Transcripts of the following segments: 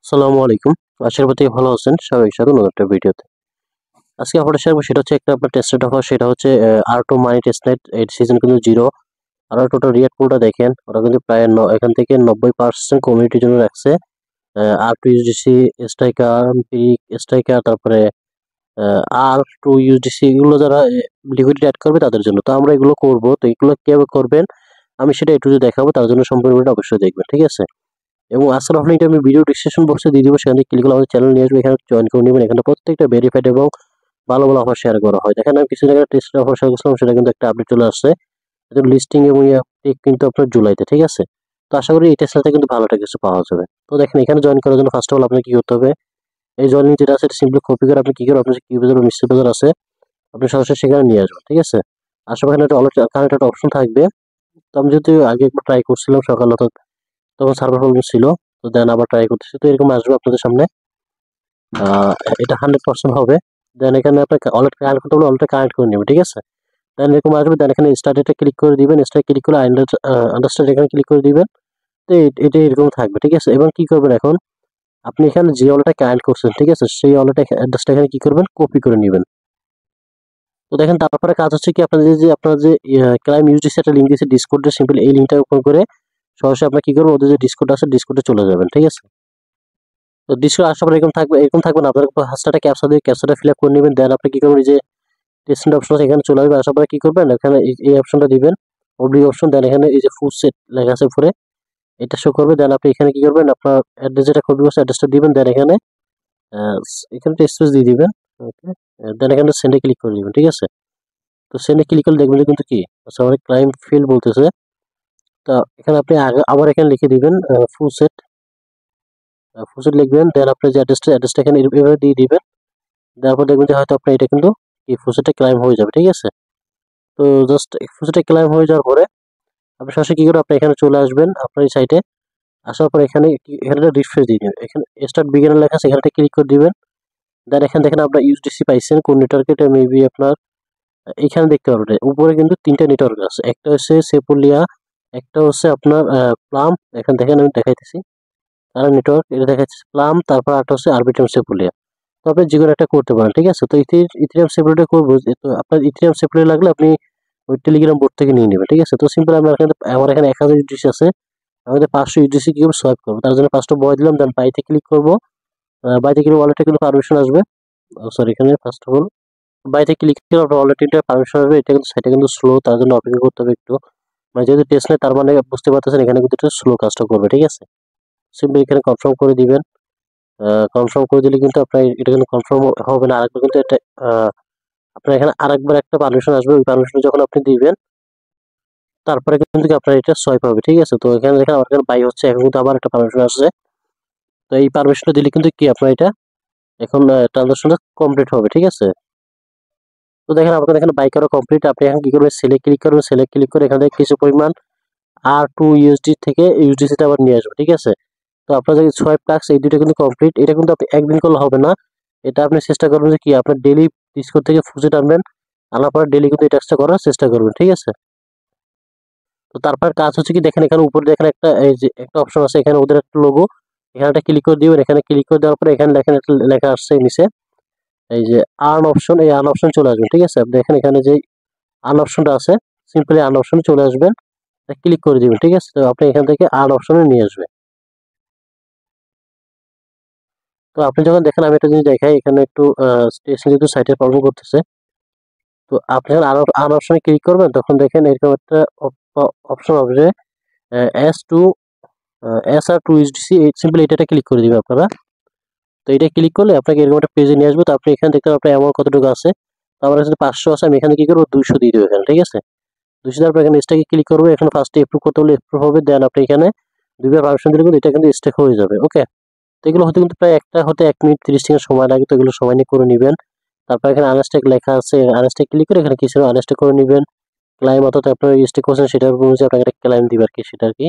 আসসালামু আলাইকুম। আশা করি ভালো আছেন। সবাই স্বাগত নতুন একটা ভিডিওতে। আজকে আপনাদের শেয়ার করব সেটা হচ্ছে একটা আপনার টেস্টেড অফার সেটা হচ্ছে R2 মানি টেস্টনেট এর সিজন কিন্তু 0 আর টোটাল রিঅ্যাক্ট পুলটা দেখেন ওরা কিন্তু প্রায় এখান থেকে 90% কমিউনিটির জন্য রাখছে। R2 USDC striker, pick striker তারপরে R2 USDC এগুলো যারা লিকুইডিটি অ্যাড করবে তাদের জন্য। তো আমরা এগুলো করব। তো এগুলো কিভাবে করবেন আমি সেটা একটু দেখাবো। তার জন্য সম্পূর্ণ ভিডিওটা অবশ্যই দেখবেন। ঠিক আছে? এবং আজকের অফলাইনটা আমি ভিডিও ডিসক্রিপশন বক্সে দিয়ে দিব, সেখান থেকে ক্লিক করলে আমাদের চ্যানেল নিয়ে আসবে, এখানে জয়েন করে নেবেন। এখানে প্রত্যেকটা ভেরিফাইড এবং ভালো ভালো অফার শেয়ার করা হয়। দেখেন আমি কিছু জায়গায় টেস্ট অফার শেয়ার করছিলাম, সেটা কিন্তু একটা আপডেট চলে আসছে। এটা লিস্টিং এবং কিন্তু আপনার জুলাইতে। ঠিক আছে? তো আশা করি এই টেস্টটাতে কিন্তু ভালো একটা কিছু পাওয়া যাবে। তো দেখেন এখানে জয়েন করার জন্য ফার্স্ট অফ অল আপনাকে কি করতে হবে, এই জয়েন লিঙ্ক যেটা আছে এটা সিম্পলি কপি করে আপনি কি করবেন, আপনার কিউবেজার বা মিস্টার বাজার আছে আপনি সরাসরি সেখানে নিয়ে আসবেন। ঠিক আছে? আশা করি একটা কানেক্ট একটা অপশন থাকবে। তো আমি যেহেতু আগে একবার ট্রাই করছিলাম সকাল, অর্থাৎ তখন সার্ভার প্রবলেম ছিল। তো দেন আবার ট্রাই করতেছি, তো এরকম আসবে আপনাদের সামনে। আহ, এটা 100% হবে। দেন এখানে আপনাকে অলরেডি কানেক্ট করতে হলে অলরেডি কানেক্ট করে নেবেন। ঠিক আছে? দেন এরকম আসবে। দেন এখানে স্টার্ট এটা ক্লিক করে দিবেন। স্টার্ট ক্লিক করে আন্ডারস্ট্যান্ড এখানে ক্লিক করে দিবেন। তো এটা এরকম থাকবে। ঠিক আছে? এবং কি করবেন এখন, আপনি এখানে যে ওয়ালেটটা কানেক্ট করছেন, ঠিক আছে, সেই ওয়ালেটটা অ্যাড্রেসটা এখানে কি করবেন, কপি করে নেবেন। তো দেখেন তারপরে কাজ হচ্ছে কি, আপনার যে ক্লাইম ইউজিসি একটা লিঙ্ক দিয়েছে ডিসকর্ডে, সিম্পল এই লিঙ্কটা ওপেন করে সরাসরি আপনার কি করবেন, ওদের যে ডিসকর্ড আছে ডিসকর্ডে চলে যাবেন। ঠিক আছে? তো ডিসকর্ড আসার পর এরকম থাকবে না, আপনার ফার্স্ট একটা ক্যাপচা দিয়ে ক্যাপচাটা ফিল আপ করে নেবেন। দেন আপনি কি করবেন, এই যে টেস্ট অপশন আছে এখানে চলে আসবে। আসার পরে কি করবেন, এখানে এই অপশনটা দিবেন, অবলিক অপশন। দেন এখানে এই যে ফুল সেট লেখা আছে উপরে, এটা শো করবে। দেন আপনি এখানে কি করবেন, আপনার অ্যাড্রেস যেটা কপি করছে অ্যাড্রেসটা দিবেন। দেন এখানে স্পেস দিয়ে দিবেন। ওকে। দেন এখানে সেন্ডে ক্লিক করে দিবেন। ঠিক আছে? তো সেন্ডে ক্লিক করলে দেখবেন যে কিন্তু কি, আচ্ছা আমার ক্লাইম ফেল বলতেছে। তা এখানে আপনি আবার এখানে লিখে দিবেন ফুল সেট, লিখবেন। দেন আপনি যে অ্যাড্রেসটা এখানে এভাবে দিয়ে দিবেন। তারপর দেখবেন যে হয়তো আপনার এটা কিন্তু এই ফুসেটটা ক্লাইম হয়ে যাবে। ঠিক আছে? তো জাস্ট ফুসেটটা ক্লাইম হয়ে যাওয়ার পরে আপনি সরাসরি কি করে আপনি এখানে চলে আসবেন আপনার এই সাইটে। আসার পর এখানে রিফ্রেশ দিয়ে দিবেন। এখানে স্টার্ট বিগিনার লেখা আছে, এখানে ক্লিক করে দিবেন। দেন এখানে দেখেন আপনার ইউএসডিসি পাইছেন কোন নেটওয়ার্কে, এটা মেবি আপনার এখানে দেখতে পারবেন উপরে কিন্তু তিনটা নেটওয়ার্ক আছে। একটা হচ্ছে সেপুলিয়া, একটা হচ্ছে আপনার প্লাম, এখানে দেখেন আমি দেখাইতেছি তারা নেটওয়ার্ক, এটা দেখাচ্ছে প্লাম, তারপর একটা হচ্ছে আরবিটাম সেপুলিয়া। তো আপনি যেকোনো একটা করতে পারেন। ঠিক আছে? তো ইথেরিয়াম সেপারেটর করবো, তো আপনার ইথেরিয়াম সেপারেটর লাগলে আপনি ওই টেলিগ্রাম বোর্ড থেকে নিয়ে নেবেন। ঠিক আছে? তো সিম্পল আমার এখানে 1000 ইউডিসি আছে, আমাদের 500 ইউডিসি কি করে সোয়াইপ করবো, তার জন্য 5টা বয় দিলাম। দেন বাইতে ক্লিক করবো। বাইতে ক্লিক ওয়ালেটে কিন্তু পারমিশন আসবে। সরি, এখানে ফার্স্ট অফ অল বাইতে ক্লিক করে আপনার ওয়ালেটটা পারমিশন আসবে। সেটা কিন্তু স্লো, তার জন্য অপেক্ষা করতে হবে একটু। মানে যেহেতু টেস্ট নেই, তার মানে বুঝতে পারতেছেন এখানে কিন্তু একটু স্লো কাজটা করবে। ঠিক আছে? সিম্পল এখানে কনফার্ম করে দিবেন। কনফার্ম করে দিলে কিন্তু আপনার এটা কিন্তু কনফার্ম হবে না, আরেকবার কিন্তু এটা আপনার এখানে আরেকবার একটা পারমিশন আসবে। ওই পারমিশন যখন আপনি দিবেন তারপরে কিন্তু কি আপনার এটা সোয়াইপ হবে। ঠিক আছে? তো এখানে দেখেন আমার এখানে বাই হচ্ছে, এখন কিন্তু আবার একটা পারমিশন আসছে। তো এই পারমিশনটা দিলে কিন্তু কি আপনার এটা এখন ট্রানজাকশনটা কমপ্লিট হবে। ঠিক আছে? তো দেখেন আপনার এখানে বাই করা কমপ্লিট। আপনি এখন কি করবেন, সেলে ক্লিক করবেন। সেলে ক্লিক করে এখান থেকে কিছু পরিমাণ R2 USD থেকে ইউএসডিসি তে আবার নিয়ে আসবে। ঠিক আছে? তো আপনার যে সোয়াইপ টাস্ক এই দুটো কিন্তু কমপ্লিট। এটা কিন্তু আপনি একদিন করলে হবে না, এটা আপনি চেষ্টা করবেন যে কি আপনার ডেইলি ডিসকর্ড থেকে ফুজে টানবেন, আনার পরে ডেইলি কিন্তু এই টাস্কটা করার চেষ্টা করবেন। ঠিক আছে? তো তারপর কাজ হচ্ছে কি, দেখেন এখানে উপরে দেখেন একটা এই যে একটা অপশন আছে, এখানে ওদের একটা লোগো, এখানে একটা ক্লিক করে দিবেন। এখানে ক্লিক করে দেওয়ার পরে এখানে দেখেন একটা লেখা আসছে নিচে, এই যে আর্ন অপশন, এই আর্ন অপশন চলে আসবেন। ঠিক আছে? আপনি দেখেন এখানে যে আর্ন অপশনটা আছে, সিম্পলি আর্ন অপশনে চলে আসবেন, ক্লিক করে দিবেন। ঠিক আছে? তো আপনি এখান থেকে আর্ন অপশনে নিয়ে আসবে। তো আপনি যখন দেখেন, আমি একটা জিনিস দেখাই, এখানে একটু স্টেশন যেহেতু সাইটের প্রবলেম করতেছে, তো আপনি যখন আর্ন অপশনে ক্লিক করবেন তখন দেখেন এরকম একটা অপশন হবে যে S to SR2 USDC, simply এটা ক্লিক করে দিবেন আপনারা। তো এটা ক্লিক করলে আপনাকে এরকম একটা পেজে নিয়ে আসবে। তো আপনি এখানে দেখতে পাবেন আপনার অ্যামাউন্ট কতটুকু আছে। তো আমার কাছে 500 আছে, আমি এখানে কি করবো 200 দিয়ে দেবো এখানে। ঠিক আছে? 200 দেওয়ার পর এখানে স্টেকে ক্লিক করবো। এখানে ফার্স্টে এপ্রুভ করতে হলে এপ্রুভ হবে। দেন আপনি এখানে দুইবার পারমিশন দিলে কিন্তু এটা কিন্তু স্টেক হয়ে যাবে। ওকে। তো এগুলো হতে কিন্তু প্রায় একটা হতে 1 মিনিট 30 সেকেন্ড সময় লাগে। তো এগুলো সময় নিয়ে করে নেবেন। তারপর এখানে আনস্টেক লেখা আছে, আনস্টেক ক্লিক করে এখানে কিছু আনস্টেক করে নেবেন। ক্লাইম অর্থাৎ আপনার স্টেক করছেন সেটার অনুযায়ী আপনাকে একটা ক্লাইম দিবে আর কি, সেটা আর কি।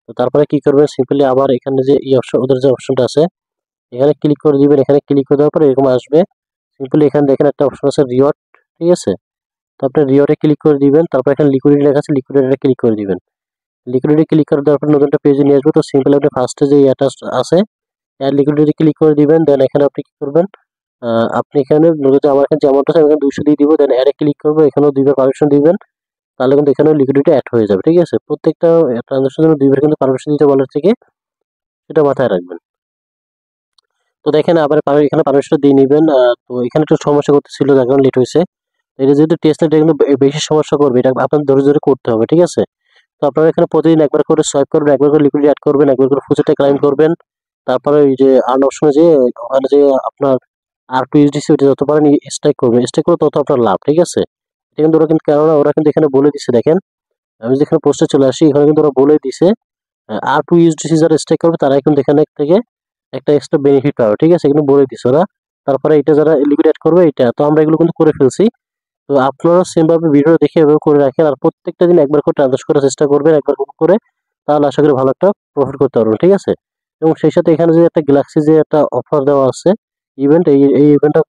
তো তারপরে কি করবেন, সিম্পলি আবার এখানে যে এই অপশন, ওদের যে অপশনটা আছে এখানে ক্লিক করে দিবেন। এখানে ক্লিক করে দেওয়ার পরে এরকম আসবে। সিম্পলি এখানে দেখেন একটা অপশন আছে রিওয়ার্ড। ঠিক আছে? তো আপনি রিওয়ার্ডে ক্লিক করে দিবেন। তারপর এখানে লিকুইডিটি লেখা আছে, লিকুইডিটি ক্লিক করে দিবেন। লিকুইডিটি ক্লিক করে দেওয়ার পর নতুন একটা পেজে নিয়ে আসবে। তো সিম্পলি আপনি ফার্স্টে যে এটা আছে অ্যাড লিকুইডিটি ক্লিক করে দিবেন। দেন এখানে আপনি কি করবেন, আপনি এখানে মূলত আমার এখানে যে অ্যামাউন্ট আছে আমি এখানে 200 দিয়ে দিব। দেন অ্যাডে ক্লিক করবো, এখানেও 2 বার পারমিশন দিবেন। তাহলে কিন্তু এখানেও লিকুইডিটি অ্যাড হয়ে যাবে। ঠিক আছে, প্রত্যেকটা ট্রানজাকশনের জন্য 2 বার কিন্তু পারমিশন দিতে বলার থেকে সেটা মাথায় রাখবেন। তো দেখেন আবার এখানে পারমিশনটা দিয়ে নিবেন। তো এখানে একটু সমস্যা করতেছিল, যার কারণে লেট হয়েছে। এটা যেহেতু টেস্ট এটা কিন্তু বেশি সমস্যা করবে, এটা আপনার ধরে ধরে করতে হবে। ঠিক আছে, তো আপনারা এখানে প্রতিদিন একবার করে সোয়াইপ করবেন, একবার করে লিকুইডিটি অ্যাড করবেন, একবার করে ফুচেটা ক্লাইম করবেন। তারপরে ওই যে আর্ন অপশনে যে ওখানে যে আপনার R2 USDC ওইটা যত পারেন স্ট্রাইক করবেন, স্ট্রাইক করে তত আপনার লাভ। ঠিক আছে, এটা কিন্তু ওরা কিন্তু কেননা ওরা কিন্তু এখানে বলে দিচ্ছে, দেখেন আমি যেখানে পোস্টে চলে আসি এখানে কিন্তু ওরা বলে দিছে R2 USDC যারা স্ট্রাইক করবে তারা কিন্তু এখানে থেকে একটা এক্সট্রা বেনিফিট পাবে। ঠিক আছে, এগুলো বলে দিছে ওরা। তারপরে এটা যারা লিকুইড করবে এটা, তো আমরা এগুলো কিন্তু করে ফেলছি। তো আপনারা সেম ভাবে ভিডিও দেখে এভাবে করে রাখেন, আর প্রত্যেকটা দিন একবার করে ট্রানজাকশন করার চেষ্টা করবেন, একবার করে, তাহলে আশা করি ভালো একটা প্রফিট করতে পারবেন। ঠিক আছে, এবং সেই সাথে এখানে যে একটা গ্যালাক্সি যে একটা অফার দেওয়া আছে ইভেন্ট, এই ইভেন্টটা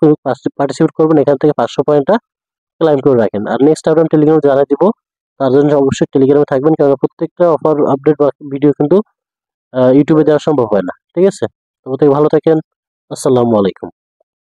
পার্টিসিপেট করবেন, এখান থেকে 500 পয়েন্টটা ক্লাইম করে রাখেন। আর নেক্সট আপডেট টেলিগ্রামে জানিয়ে দিব, তার জন্য অবশ্যই টেলিগ্রামে থাকবেন, কারণ প্রত্যেকটা অফার আপডেট বা ভিডিও কিন্তু ইউটিউবে দেওয়া সম্ভব হয় না। ঠিক আছে, তো ভালো থাকেন। আসসালামু আলাইকুম।